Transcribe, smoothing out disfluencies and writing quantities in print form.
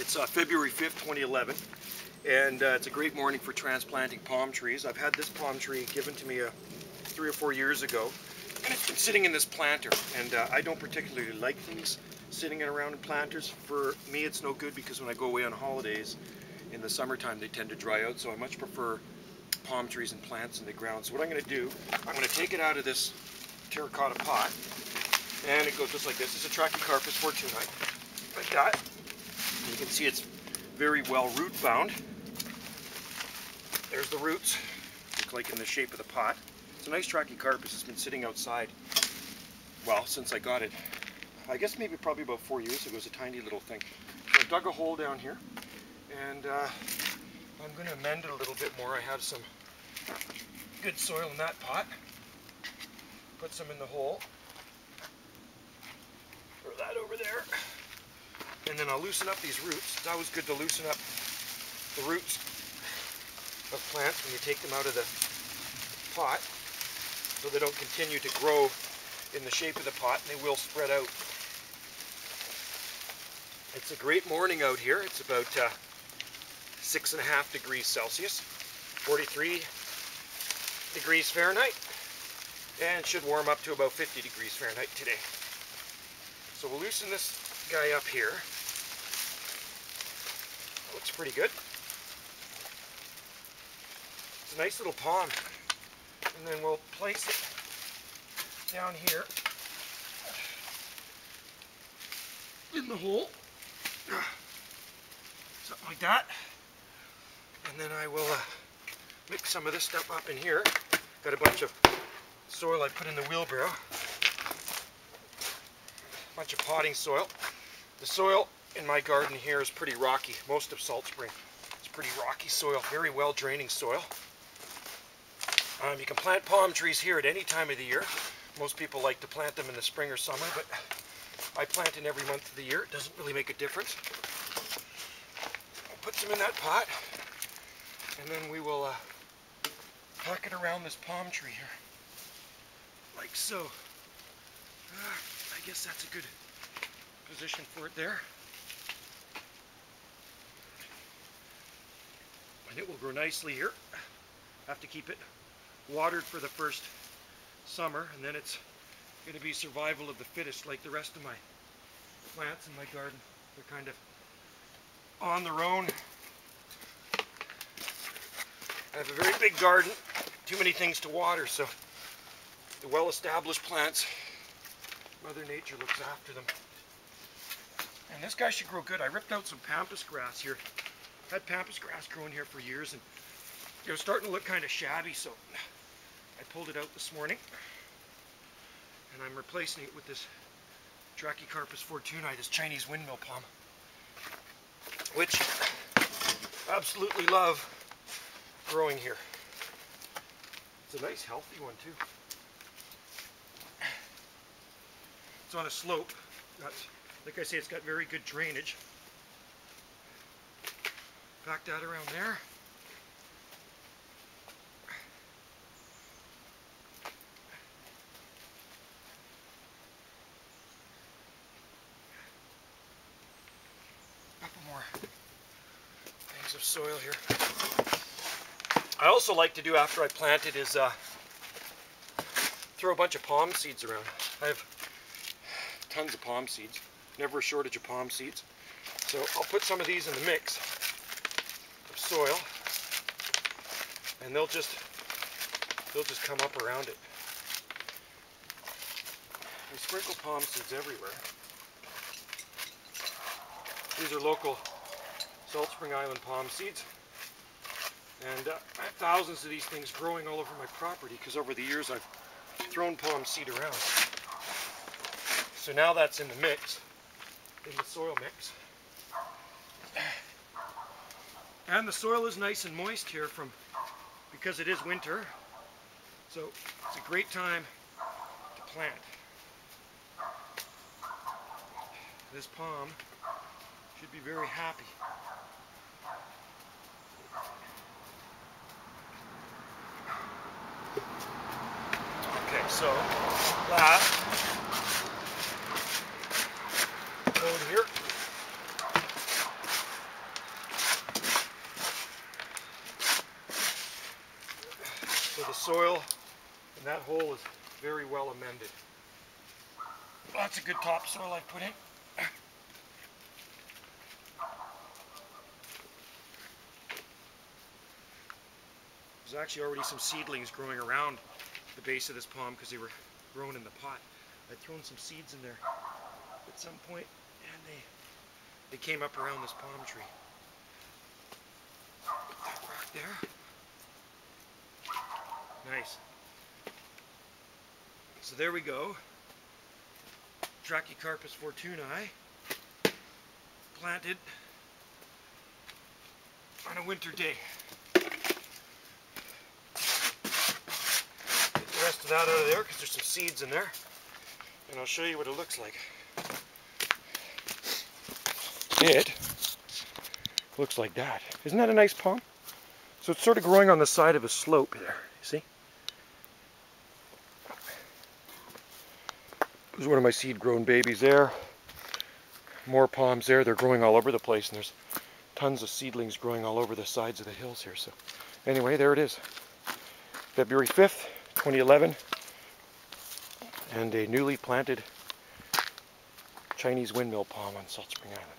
It's February 5th, 2011, and it's a great morning for transplanting palm trees. I've had this palm tree given to me 3 or 4 years ago, and it's been sitting in this planter, and I don't particularly like things sitting around in planters. For me, it's no good because when I go away on holidays in the summertime, they tend to dry out, so I much prefer palm trees and plants in the ground. So what I'm going to do, I'm going to take it out of this terracotta pot, and it goes just like this. It's a Trachycarpus fortunei, like that. You can see it's very well root bound. There's the roots, look like in the shape of the pot. It's a nice Trachycarpus. It's been sitting outside, well, since I got it. I guess maybe probably about 4 years ago. It was a tiny little thing. So I dug a hole down here, and I'm going to amend it a little bit more. I have some good soil in that pot. Put some in the hole. Throw that over there. And then I'll loosen up these roots. It's always good to loosen up the roots of plants when you take them out of the pot, so they don't continue to grow in the shape of the pot, and they will spread out. It's a great morning out here. It's about 6.5 degrees Celsius, 43 degrees Fahrenheit, and should warm up to about 50 degrees Fahrenheit today. So we'll loosen this guy up here. Looks pretty good. It's a nice little palm. And then we'll place it down here in the hole. Something like that. And then I will mix some of this stuff up in here. Got a bunch of soil I put in the wheelbarrow. A bunch of potting soil. The soil in my garden here is pretty rocky. Most of Salt Spring is pretty rocky soil, very well draining soil. You can plant palm trees here at any time of the year. Most people like to plant them in the spring or summer, but I plant in every month of the year. It doesn't really make a difference. I'll put some in that pot, and then we will pack it around this palm tree here, like so. I guess that's a good position for it there. And it will grow nicely here. Have to keep it watered for the first summer, and then it's going to be survival of the fittest, like the rest of my plants in my garden. They're kind of on their own. I have a very big garden, too many things to water, so the well-established plants, Mother Nature looks after them. And this guy should grow good. I ripped out some pampas grass here. I had pampas grass growing here for years, and it was starting to look kind of shabby, so I pulled it out this morning. And I'm replacing it with this Trachycarpus fortunei, this Chinese Windmill Palm, which I absolutely love growing here. It's a nice healthy one too. It's on a slope. Like I say, it's got very good drainage. Pack that around there. Couple more things of soil here. I also like to do after I plant it is throw a bunch of palm seeds around. I have tons of palm seeds. Never a shortage of palm seeds. So I'll put some of these in the mix of soil, and they'll just come up around it. I sprinkle palm seeds everywhere. These are local Salt Spring Island palm seeds, and I have thousands of these things growing all over my property because over the years I've thrown palm seed around. So now that's in the mix, in the soil mix. And the soil is nice and moist here because it is winter. So it's a great time to plant. This palm should be very happy. Okay, so last load here. soil, and that hole is very well amended. Lots of good topsoil I've put in. There's actually already some seedlings growing around the base of this palm because they were grown in the pot. I'd thrown some seeds in there at some point, and they came up around this palm tree. Put that back there. Nice. So there we go. Trachycarpus fortunei, planted on a winter day. Get the rest of that out of there because there's some seeds in there, and I'll show you what it looks like. It looks like that. Isn't that a nice palm? So it's sort of growing on the side of a slope there, you see? There's one of my seed-grown babies there. More palms there. They're growing all over the place, and there's tons of seedlings growing all over the sides of the hills here. So anyway, there it is. February 5th, 2011. And a newly planted Chinese windmill palm on Salt Spring Island.